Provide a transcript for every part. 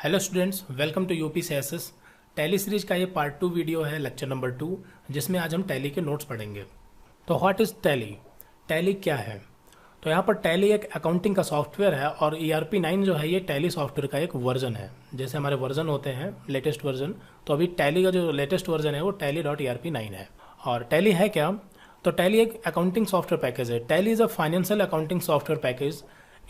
Hello students, welcome to UP CSS. Tally series का ये part 2 video है, lecture number 2, जिसमें आज हम टैली के नोट्स पढ़ेंगे। तो व्हाट इज़ टैली? टैली क्या है? तो यहाँ पर टैली एक अकाउंटिंग का सॉफ्टवेयर है और ERP 9 जो है ये टैली सॉफ्टवेयर का एक वर्जन है। जैसे हमारे वर्जन होते हैं लेटेस्ट वर्जन, तो अभी टैली का जो लेटेस्ट वर्जन है वो tally.erp9 है। और टैली है क्या? तो टैली एक अकाउंटिंग सॉफ्टवेयर पैकेज है। Tally is a financial accounting software package.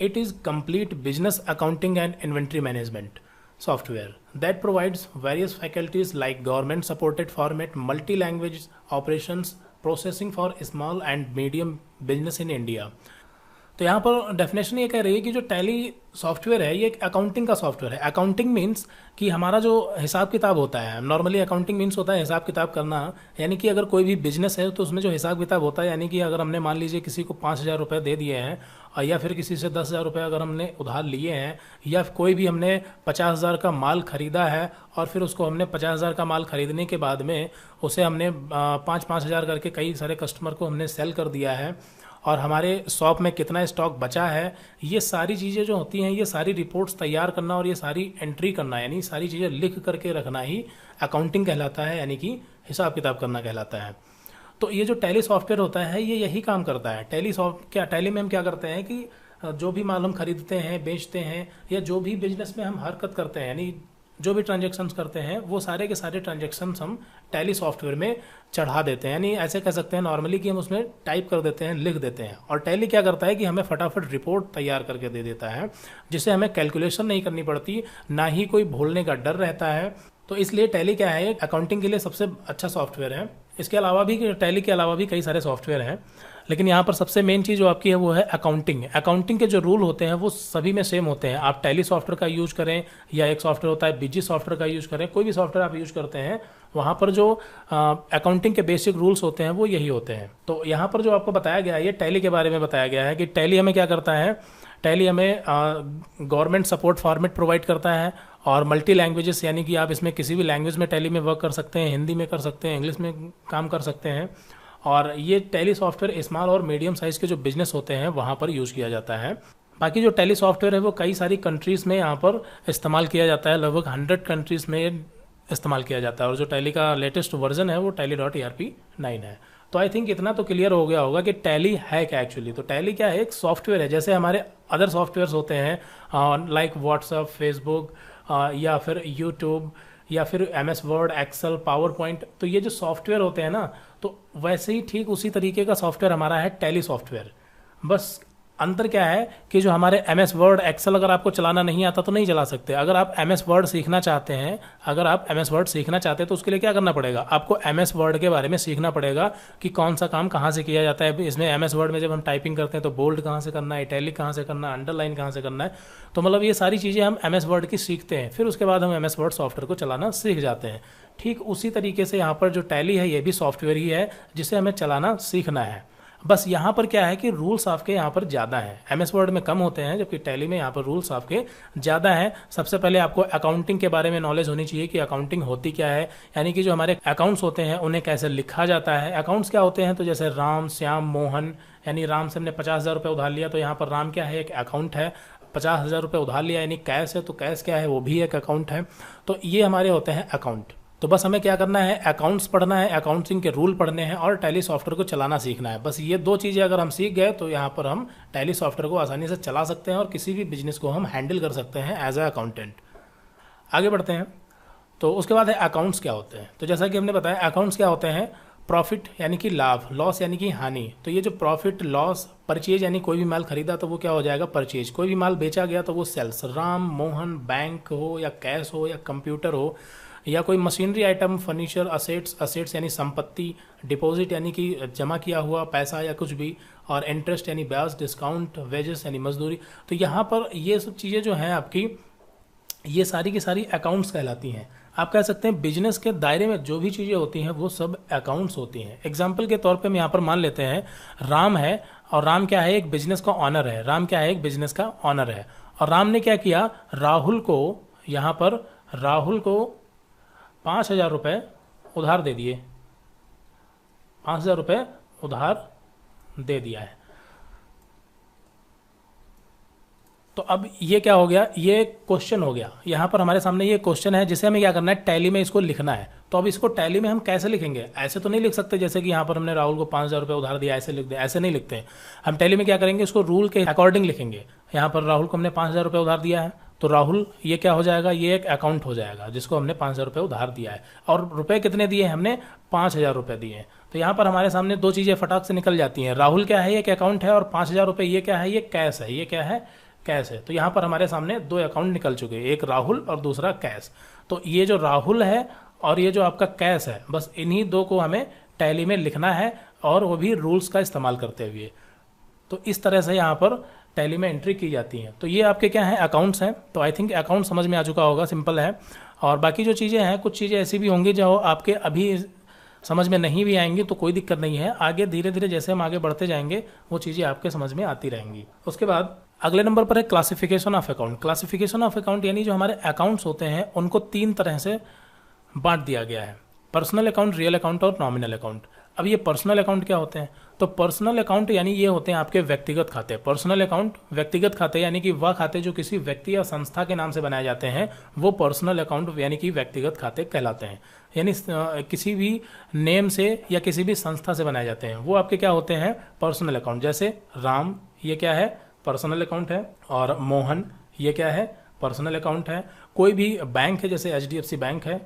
It is complete business accounting and inventory management software that provides various faculties like government supported format, multi-language operations, processing for small and medium business in India. तो यहाँ पर definition ये कह रही है कि जो tally software है ये एक अकाउंटिंग का सॉफ्टवेयर है। अकाउंटिंग मीन्स कि हमारा जो हिसाब किताब होता है, नॉर्मली अकाउंटिंग मीन्स होता है हिसाब किताब करना। यानी कि अगर कोई भी बिजनेस है तो उसमें जो हिसाब किताब होता है, यानी कि अगर हमने मान लीजिए किसी को 5,000 रुपये दे दिए हैं और या फिर किसी से 10,000 रुपये अगर हमने उधार लिए हैं, या कोई भी हमने 50,000 का माल खरीदा है और फिर उसको हमने 50,000 का माल खरीदने के बाद में उसे हमने 5,000 करके कई सारे कस्टमर को हमने सेल कर दिया है और हमारे शॉप में कितना स्टॉक बचा है, ये सारी चीज़ें जो होती हैं, ये सारी रिपोर्ट्स तैयार करना और ये सारी एंट्री करना, यानी सारी चीज़ें लिख करके रखना ही अकाउंटिंग कहलाता है, यानी कि हिसाब किताब करना कहलाता है। तो ये जो टैली सॉफ्टवेयर होता है ये यही काम करता है। टैली में हम क्या करते हैं कि जो भी माल हम खरीदते हैं, बेचते हैं, या जो भी बिजनेस में हम हरकत करते हैं, यानी जो भी ट्रांजैक्शंस करते हैं, वो सारे के सारे ट्रांजैक्शंस हम टैली सॉफ्टवेयर में चढ़ा देते हैं। यानी ऐसे कह सकते हैं नॉर्मली कि हम उसमें टाइप कर देते हैं, लिख देते हैं। और टैली क्या करता है कि हमें फटाफट रिपोर्ट तैयार करके दे देता है, जिससे हमें कैलकुलेशन नहीं करनी पड़ती, ना ही कोई भूलने का डर रहता है। तो इसलिए टैली क्या है, अकाउंटिंग के लिए सबसे अच्छा सॉफ्टवेयर है। इसके अलावा भी, टैली के अलावा भी कई सारे सॉफ्टवेयर हैं, लेकिन यहाँ पर सबसे मेन चीज़ जो आपकी है वो है अकाउंटिंग। अकाउंटिंग के जो रूल होते हैं वो सभी में सेम होते हैं। आप टैली सॉफ्टवेयर का यूज़ करें या एक सॉफ्टवेयर होता है बीजी सॉफ्टवेयर का यूज़ करें, कोई भी सॉफ्टवेयर आप यूज़ करते हैं, वहाँ पर जो अकाउंटिंग के बेसिक रूल्स होते हैं वो यही होते हैं। तो यहाँ पर जो आपको बताया गया है, ये टैली के बारे में बताया गया है कि टैली हमें क्या करता है। टैली हमें गवर्नमेंट सपोर्ट फॉर्मेट प्रोवाइड करता है और मल्टी लैंग्वेजेस, यानी कि आप इसमें किसी भी लैंग्वेज में टैली में वर्क कर सकते हैं, हिंदी में कर सकते हैं, इंग्लिश में काम कर सकते हैं। और ये टैली सॉफ्टवेयर स्मॉल और मीडियम साइज़ के जो बिजनेस होते हैं वहाँ पर यूज़ किया जाता है। बाकी जो टैली सॉफ्टवेयर है वो कई सारी कंट्रीज़ में यहाँ पर इस्तेमाल किया जाता है, लगभग 100 कंट्रीज़ में इस्तेमाल किया जाता है। और जो टैली का लेटेस्ट वर्जन है वो tally.erp9 है। तो आई थिंक इतना तो क्लियर हो गया होगा कि टैली है क्या एक्चुअली। तो टैली क्या है, एक सॉफ्टवेयर है, जैसे हमारे अदर सॉफ्टवेयर्स होते हैं लाइक व्हाट्सअप, फेसबुक, या फिर यूट्यूब, या फिर MS Word, Excel, PowerPoint. तो ये जो सॉफ्टवेयर होते हैं ना, तो वैसे ही ठीक उसी तरीके का सॉफ्टवेयर हमारा है टैली सॉफ्टवेयर। बस अंतर क्या है कि जो हमारे MS वर्ड, एक्सेल अगर आपको चलाना नहीं आता तो नहीं चला सकते। अगर आप MS वर्ड सीखना चाहते हैं, तो उसके लिए क्या करना पड़ेगा, आपको MS वर्ड के बारे में सीखना पड़ेगा कि कौन सा काम कहाँ से किया जाता है। इसमें MS वर्ड में जब हम टाइपिंग करते हैं तो बोल्ड कहाँ से करना है, इटैलिक कहाँ से करना है, अंडरलाइन कहाँ से करना है। तो मतलब ये सारी चीज़ें हम MS वर्ड की सीखते हैं, फिर उसके बाद हम MS वर्ड सॉफ्टवेयर को चलाना सीख जाते हैं। ठीक उसी तरीके से यहाँ पर जो टैली है ये भी सॉफ्टवेयर ही है जिसे हमें चलाना सीखना है। बस यहाँ पर क्या है कि रूल्स आपके यहाँ पर ज़्यादा हैं, MS वर्ड में कम होते हैं, जबकि टैली में यहाँ पर रूल्स आपके ज़्यादा हैं। सबसे पहले आपको अकाउंटिंग के बारे में नॉलेज होनी चाहिए कि अकाउंटिंग होती क्या है, यानी कि जो हमारे अकाउंट्स होते हैं उन्हें कैसे लिखा जाता है। अकाउंट्स क्या होते हैं, तो जैसे राम, श्याम, मोहन, यानी राम से हमने 50,000 रुपये उधार लिया, तो यहाँ पर राम क्या है, एक अकाउंट है। 50,000 रुपये उधार लिया यानी कैश है, तो कैश क्या है, वो भी एक अकाउंट है। तो ये हमारे होते हैं अकाउंट। तो बस हमें क्या करना है, अकाउंट्स पढ़ना है, अकाउंटिंग के रूल पढ़ने हैं और टैली सॉफ्टवेयर को चलाना सीखना है। बस ये दो चीज़ें अगर हम सीख गए तो यहाँ पर हम टैली सॉफ्टवेयर को आसानी से चला सकते हैं और किसी भी बिजनेस को हम हैंडल कर सकते हैं एज ए अकाउंटेंट। आगे बढ़ते हैं। तो उसके बाद है अकाउंट्स क्या होते हैं। तो जैसा कि हमने बताया, अकाउंट्स क्या होते हैं, प्रॉफिट यानी कि लाभ, लॉस यानी कि हानि। तो ये जो प्रॉफिट, लॉस, परचेज यानी कोई भी माल खरीदा तो वो क्या हो जाएगा, परचेज। कोई भी माल बेचा गया तो वो सेल्स। राम, मोहन, बैंक हो या कैश हो या कंप्यूटर हो या कोई मशीनरी आइटम, फर्नीचर, असेट्स यानी संपत्ति, डिपॉजिट यानी कि जमा किया हुआ पैसा या कुछ भी, और इंटरेस्ट यानी ब्याज, डिस्काउंट, वेजेस यानी मजदूरी। तो यहाँ पर ये सब चीज़ें जो हैं आपकी, ये सारी की सारी अकाउंट्स कहलाती हैं। आप कह सकते हैं बिजनेस के दायरे में जो भी चीज़ें होती हैं वो सब अकाउंट्स होती हैं। एग्जाम्पल के तौर पे हम यहाँ पर मान लेते हैं राम है, और राम क्या है, एक बिजनेस का ऑनर है। राम क्या है, एक बिजनेस का ऑनर है, और राम ने क्या किया, राहुल को, यहाँ पर राहुल को 5,000 रुपये उधार दे दिए, 5,000 रुपये उधार दे दिया है। तो अब ये क्या हो गया, ये क्वेश्चन हो गया, यहाँ पर हमारे सामने ये क्वेश्चन है जिसे हमें क्या करना है, टैली में इसको लिखना है। तो अब इसको टैली में हम कैसे लिखेंगे, ऐसे तो नहीं लिख सकते जैसे कि यहाँ पर हमने राहुल को 5,000 रुपये उधार दिया ऐसे लिख दे, ऐसे नहीं लिखते हैं हम। टैली में क्या करेंगे, इसको रूल के अकॉर्डिंग लिखेंगे। यहाँ पर राहुल को हमने 5,000 रुपये उधार दिया है, तो राहुल ये क्या हो जाएगा, ये एक अकाउंट हो जाएगा जिसको हमने 5,000 रुपये उधार दिया है, और रुपए कितने दिए, हमने 5,000 रुपये दिए हैं। तो यहाँ पर हमारे सामने दो चीज़ें फटाक से निकल जाती हैं, राहुल क्या है, ये एक अकाउंट है, और 5,000 रुपये ये क्या है, ये कैश है, ये क्या है, कैश है। तो यहाँ पर हमारे सामने दो अकाउंट निकल चुके हैं, एक राहुल और दूसरा कैश। तो ये जो राहुल है और ये जो आपका कैश है, बस इन्हीं दो को हमें टैली में लिखना है, और वो भी रूल्स का इस्तेमाल करते हुए। तो इस तरह से यहाँ पर टैली में एंट्री की जाती है। तो ये आपके क्या हैं, अकाउंट्स हैं। तो आई थिंक अकाउंट समझ में आ चुका होगा, सिंपल है। और बाकी जो चीज़ें हैं, कुछ चीज़ें ऐसी भी होंगी जो आपके अभी समझ में नहीं भी आएंगी, तो कोई दिक्कत नहीं है, आगे धीरे धीरे जैसे हम आगे बढ़ते जाएंगे वो चीज़ें आपके समझ में आती रहेंगी। उसके बाद अगले नंबर पर है classification of account. Classification of account यानी जो हमारे अकाउंट्स होते हैं उनको तीन तरह से बांट दिया गया है, पर्सनल अकाउंट, रियल अकाउंट और नॉमिनल अकाउंट। अब ये पर्सनल अकाउंट क्या होते हैं, तो पर्सनल अकाउंट यानी ये होते हैं आपके व्यक्तिगत खाते। पर्सनल अकाउंट व्यक्तिगत खाते यानी कि वह खाते जो किसी व्यक्ति या संस्था के नाम से बनाए जाते हैं, वो पर्सनल अकाउंट यानी कि व्यक्तिगत खाते कहलाते हैं। यानी किसी भी नेम से या किसी भी संस्था से बनाए जाते हैं, वो आपके क्या होते हैं, पर्सनल अकाउंट। जैसे राम, ये क्या है, पर्सनल अकाउंट है, और मोहन ये क्या है, पर्सनल अकाउंट है। कोई भी बैंक है जैसे HDFC बैंक है,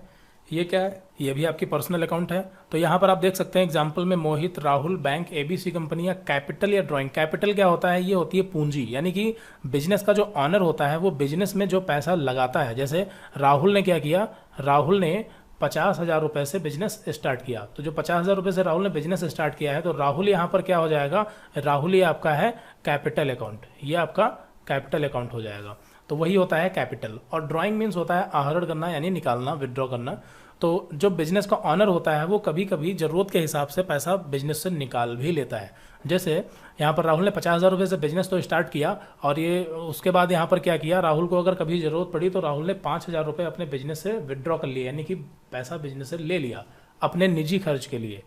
ये क्या है, ये भी आपकी पर्सनल अकाउंट है। तो यहाँ पर आप देख सकते हैं एग्जांपल में मोहित, राहुल, बैंक, ABC कंपनी या कैपिटल या ड्राइंग। कैपिटल क्या होता है, ये होती है पूंजी, यानी कि बिजनेस का जो ऑनर होता है वो बिजनेस में जो पैसा लगाता है। जैसे राहुल ने क्या किया, राहुल ने 50,000 रुपये से बिजनेस स्टार्ट किया, तो जो 50,000 रुपये से राहुल ने बिजनेस स्टार्ट किया है, तो राहुल यहाँ पर क्या हो जाएगा, राहुल ये आपका है कैपिटल अकाउंट, ये आपका कैपिटल अकाउंट हो जाएगा। तो वही होता है कैपिटल। और ड्राइंग मीन्स होता है आहरण करना, यानी निकालना, विड्रॉ करना। तो जो बिजनेस का ऑनर होता है वो कभी कभी ज़रूरत के हिसाब से पैसा बिजनेस से निकाल भी लेता है। जैसे यहाँ पर राहुल ने 50,000 रुपये से बिजनेस तो स्टार्ट किया, और ये उसके बाद यहाँ पर क्या किया, राहुल को अगर कभी ज़रूरत पड़ी तो राहुल ने 5,000 रुपये अपने बिजनेस से विड्रॉ कर लिए, यानी कि पैसा बिजनेस से ले लिया अपने निजी खर्च के लिए।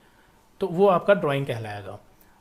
तो वो आपका ड्राइंग कहलाएगा।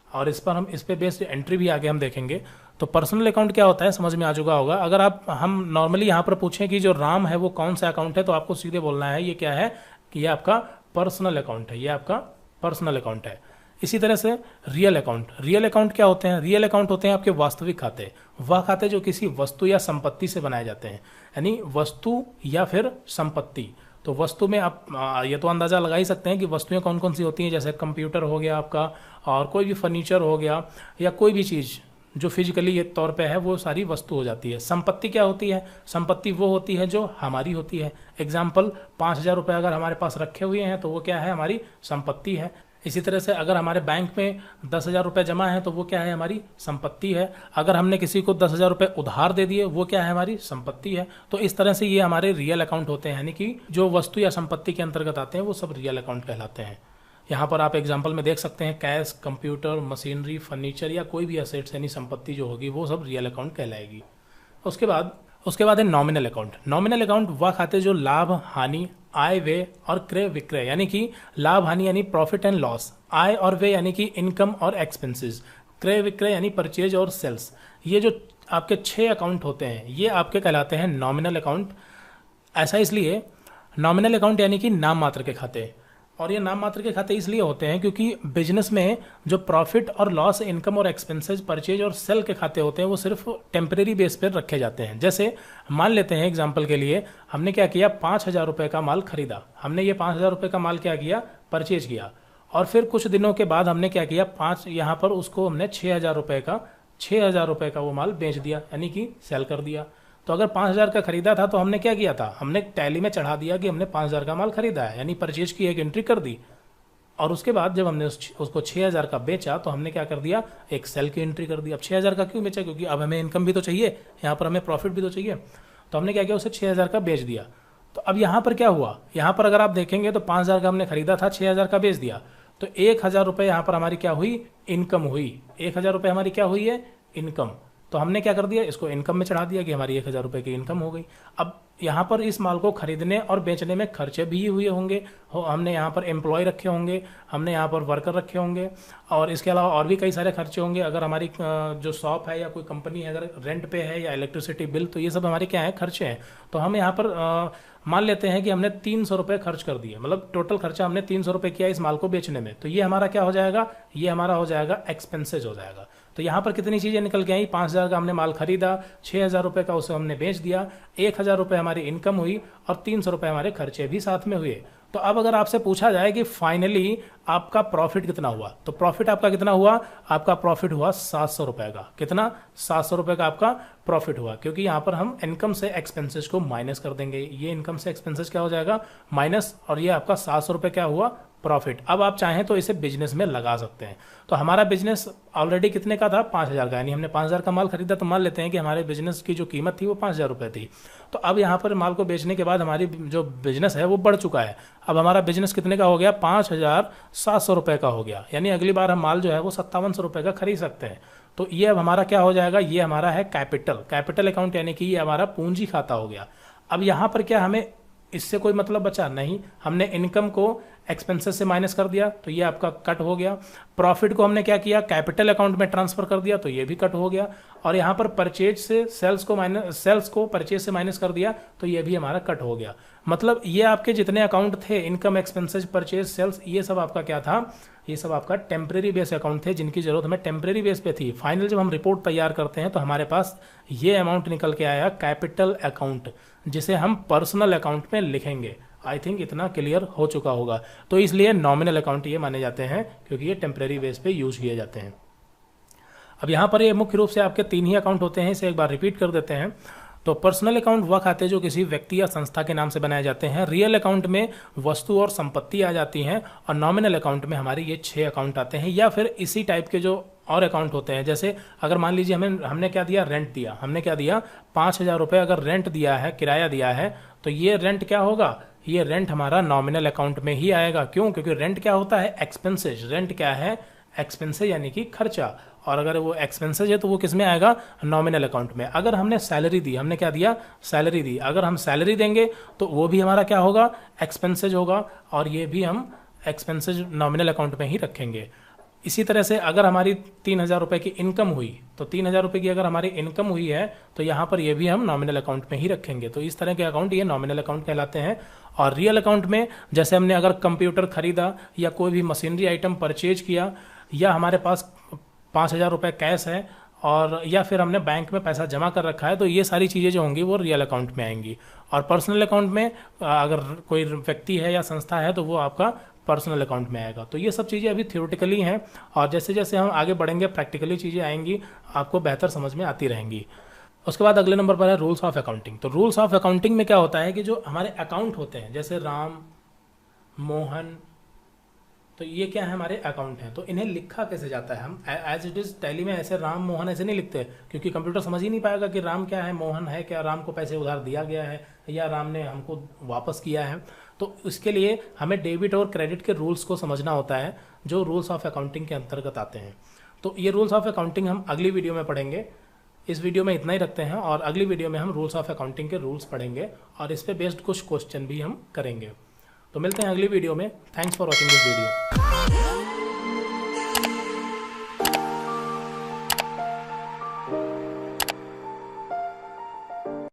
और इस पर हम इस पे बेस्ड एंट्री भी आगे हम देखेंगे। तो पर्सनल अकाउंट क्या होता है समझ में आ चुका होगा। अगर हम नॉर्मली यहाँ पर पूछें कि जो राम है वो कौन सा अकाउंट है, तो आपको सीधे बोलना है ये क्या है, कि ये आपका पर्सनल अकाउंट है, ये आपका पर्सनल अकाउंट है। इसी तरह से रियल अकाउंट, रियल अकाउंट क्या होते हैं, रियल अकाउंट होते हैं आपके वास्तविक खाते, वह खाते जो किसी वस्तु या संपत्ति से बनाए जाते हैं, यानी वस्तु या फिर संपत्ति। तो वस्तु में आप ये तो अंदाज़ा लगा ही सकते हैं कि वस्तुएं कौन कौन सी होती हैं, जैसे कंप्यूटर हो गया आपका, और कोई भी फर्नीचर हो गया, या कोई भी चीज़ जो फिजिकली ये तौर पे है वो सारी वस्तु हो जाती है। संपत्ति क्या होती है, संपत्ति वो होती है जो हमारी होती है। एग्जाम्पल 5,000 रुपये अगर हमारे पास रखे हुए हैं तो वो क्या है, हमारी संपत्ति है। इसी तरह से अगर हमारे बैंक में 10,000 रुपये जमा है तो वो क्या है, हमारी संपत्ति है। अगर हमने किसी को 10,000 रुपये उधार दे दिए वो क्या है, हमारी संपत्ति है। तो इस तरह से ये हमारे रियल अकाउंट होते हैं, यानी कि जो वस्तु या संपत्ति के अंतर्गत आते हैं वो सब रियल अकाउंट कहलाते हैं। यहाँ पर आप एग्जाम्पल में देख सकते हैं कैश, कंप्यूटर, मशीनरी, फर्नीचर या कोई भी असेट्स यानी संपत्ति जो होगी वो सब रियल अकाउंट कहलाएगी। उसके बाद है नॉमिनल अकाउंट। नॉमिनल अकाउंट वह खाते जो लाभ, हानि, आय, व्यय और क्रय विक्रय, यानी कि लाभ हानि यानी प्रॉफिट एंड लॉस, आय और व्यय यानी कि इनकम और एक्सपेंसेस, क्रय विक्रय यानी परचेज और सेल्स, ये जो आपके 6 अकाउंट होते हैं ये आपके कहलाते हैं नॉमिनल अकाउंट। ऐसा इसलिए नॉमिनल अकाउंट यानी कि नाम मात्र के खाते, और ये नाम मात्र के खाते इसलिए होते हैं क्योंकि बिजनेस में जो प्रॉफिट और लॉस, इनकम और एक्सपेंसेस, परचेज और सेल के खाते होते हैं वो सिर्फ टेम्परेरी बेस पर रखे जाते हैं। जैसे मान लेते हैं एग्जांपल के लिए हमने क्या किया, 5,000 रुपये का माल खरीदा, हमने ये 5,000 रुपये का माल क्या किया, परचेज किया, और फिर कुछ दिनों के बाद हमने क्या किया, यहाँ पर उसको हमने 6,000 रुपये का वो माल बेच दिया, यानी कि सेल कर दिया। तो अगर 5,000 का खरीदा था तो हमने क्या किया था, हमने टैली में चढ़ा दिया कि हमने 5,000 का माल खरीदा है, यानी परचेज की एक एंट्री कर दी। और उसके बाद जब हमने उसको 6,000 का बेचा तो हमने क्या कर दिया, एक सेल की एंट्री कर दी। अब 6,000 का क्यों बेचा, क्योंकि अब हमें इनकम भी तो चाहिए, यहाँ पर हमें प्रॉफिट भी तो चाहिए। तो हमने क्या किया, उसे 6,000 का बेच दिया। तो अब यहाँ पर क्या हुआ, यहाँ पर अगर आप देखेंगे तो 5,000 का हमने खरीदा था, 6,000 का बेच दिया, तो 1,000 रुपये यहाँ पर हमारी क्या हुई, इनकम हुई। 1,000 रुपये हमारी क्या हुई है, इनकम। तो हमने क्या कर दिया, इसको इनकम में चढ़ा दिया कि हमारी 1,000 रुपये की इनकम हो गई। अब यहाँ पर इस माल को खरीदने और बेचने में खर्चे भी हुए होंगे, हमने यहाँ पर एम्प्लॉय रखे होंगे, हमने यहाँ पर वर्कर रखे होंगे, और इसके अलावा और भी कई सारे खर्चे होंगे। अगर हमारी जो शॉप है या कोई कंपनी है अगर रेंट पे है या इलेक्ट्रिसिटी बिल, तो ये सब हमारे क्या है, खर्चे हैं। तो हम यहाँ पर मान लेते हैं कि हमने 300 रुपये खर्च कर दिए, मतलब टोटल खर्चा हमने 300 रुपये किया इस माल को बेचने में। तो ये हमारा क्या हो जाएगा, ये हमारा हो जाएगा एक्सपेंसेज हो जाएगा। तो यहाँ पर कितनी चीज़ें निकल के आई, 5,000 का हमने माल खरीदा, 6,000 रुपये का उसे हमने बेच दिया, 1,000 रुपये हमारी इनकम हुई और 300 रुपये हमारे खर्चे भी साथ में हुए। तो अब अगर आपसे पूछा जाए कि फाइनली आपका प्रॉफिट कितना हुआ, तो प्रॉफिट आपका कितना हुआ, आपका प्रॉफिट हुआ 700 रुपये का। कितना, 700 रुपये का आपका प्रॉफिट हुआ, क्योंकि यहाँ पर हम इनकम से एक्सपेंसेस को माइनस कर देंगे। ये इनकम से एक्सपेंसेस क्या हो जाएगा, माइनस, और ये आपका 700 रुपये क्या हुआ, प्रॉफिट। अब आप चाहें तो इसे बिजनेस में लगा सकते हैं। तो हमारा बिजनेस ऑलरेडी कितने का था, 5,000 का, यानी हमने 5,000 का माल खरीदा। तो मान लेते हैं कि हमारे बिजनेस की जो कीमत थी वो 5,000 रुपये थी। तो अब यहाँ पर माल को बेचने के बाद हमारी जो बिजनेस है वो बढ़ चुका है। अब हमारा बिजनेस कितने का हो गया, 5,700 रुपये का हो गया, यानी अगली बार हम माल जो है वो 5700 रुपये का खरीद सकते हैं। तो ये अब हमारा क्या हो जाएगा, ये हमारा है कैपिटल अकाउंट, यानी कि ये हमारा पूंजी खाता हो गया। अब यहाँ पर क्या हमें इससे कोई मतलब बचा नहीं, हमने इनकम को एक्सपेंसेस से माइनस कर दिया, तो ये आपका कट हो गया। प्रॉफिट को हमने क्या किया, कैपिटल अकाउंट में ट्रांसफर कर दिया, तो ये भी कट हो गया। और यहाँ पर परचेज से सेल्स को परचेज से माइनस कर दिया, तो ये भी हमारा कट हो गया। मतलब ये आपके जितने अकाउंट थे, इनकम, एक्सपेंसेस, परचेज, सेल्स, ये सब आपका क्या था, ये सब आपका टेम्परेरी बेस अकाउंट थे, जिनकी जरूरत हमें टेम्परेरी बेस पे थी। फाइनल जब हम रिपोर्ट तैयार करते हैं तो हमारे पास ये अमाउंट निकल के आया, कैपिटल अकाउंट, जिसे हम पर्सनल अकाउंट में लिखेंगे। आई थिंक इतना क्लियर हो चुका होगा। तो इसलिए नॉमिनल अकाउंट ये माने जाते हैं, क्योंकि ये टेम्परेरी बेस पे यूज किए जाते हैं। अब यहाँ पर ये मुख्य रूप से आपके 3 ही अकाउंट होते हैं, इसे एक बार रिपीट कर देते हैं। तो पर्सनल अकाउंट वह खाते जो किसी व्यक्ति या संस्था के नाम से बनाए जाते हैं। रियल अकाउंट में वस्तु और संपत्ति आ जाती हैं, और नॉमिनल अकाउंट में हमारे ये 6 अकाउंट आते हैं, या फिर इसी टाइप के जो और अकाउंट होते हैं। जैसे अगर मान लीजिए हमने क्या दिया, रेंट दिया, हमने क्या दिया, 5,000 रुपये अगर रेंट दिया है, किराया दिया है, तो ये रेंट क्या होगा, ये रेंट हमारा नॉमिनल अकाउंट में ही आएगा। क्यों, क्योंकि रेंट क्या होता है, एक्सपेंसेज। रेंट क्या है, एक्सपेंसेज, यानी कि खर्चा। और अगर वो एक्सपेंसेज है तो वो किस में आएगा, नॉमिनल अकाउंट में। अगर हमने सैलरी दी, हमने क्या दिया, सैलरी दी, अगर हम सैलरी देंगे तो वो भी हमारा क्या होगा, एक्सपेंसेज होगा, और ये भी हम एक्सपेंसेज नॉमिनल अकाउंट में ही रखेंगे। इसी तरह से अगर हमारी 3,000 रुपये की इनकम हुई, तो 3,000 रुपये की अगर हमारी इनकम हुई है तो यहाँ पर ये भी हम नॉमिनल अकाउंट में ही रखेंगे। तो इस तरह के अकाउंट ये नॉमिनल अकाउंट कहलाते हैं। और रियल अकाउंट में जैसे हमने अगर कंप्यूटर खरीदा या कोई भी मशीनरी आइटम परचेज किया, या हमारे पास 5,000 रुपये कैश है, और या फिर हमने बैंक में पैसा जमा कर रखा है, तो ये सारी चीज़ें जो होंगी वो रियल अकाउंट में आएंगी। और पर्सनल अकाउंट में अगर कोई व्यक्ति है या संस्था है तो वो आपका पर्सनल अकाउंट में आएगा। तो ये सब चीज़ें अभी थ्योरेटिकली हैं, और जैसे जैसे हम आगे बढ़ेंगे प्रैक्टिकली चीज़ें आएंगी, आपको बेहतर समझ में आती रहेंगी। उसके बाद अगले नंबर पर है रूल्स ऑफ अकाउंटिंग। तो रूल्स ऑफ अकाउंटिंग में क्या होता है कि जो हमारे अकाउंट होते हैं, जैसे राम, मोहन, तो ये क्या है, हमारे अकाउंट हैं। तो इन्हें लिखा कैसे जाता है, हम एज इट इज़ टैली में ऐसे राम मोहन ऐसे नहीं लिखते, क्योंकि कंप्यूटर समझ ही नहीं पाएगा कि राम क्या है, मोहन है क्या, राम को पैसे उधार दिया गया है या राम ने हमको वापस किया है। तो इसके लिए हमें डेबिट और क्रेडिट के रूल्स को समझना होता है, जो रूल्स ऑफ अकाउंटिंग के अंतर्गत आते हैं। तो ये रूल्स ऑफ अकाउंटिंग हम अगली वीडियो में पढ़ेंगे। इस वीडियो में इतना ही रखते हैं, और अगली वीडियो में हम रूल्स ऑफ अकाउंटिंग के रूल्स पढ़ेंगे, और इस पर बेस्ड कुछ क्वेश्चन भी हम करेंगे। तो मिलते हैं अगली वीडियो में। Thanks for watching this video.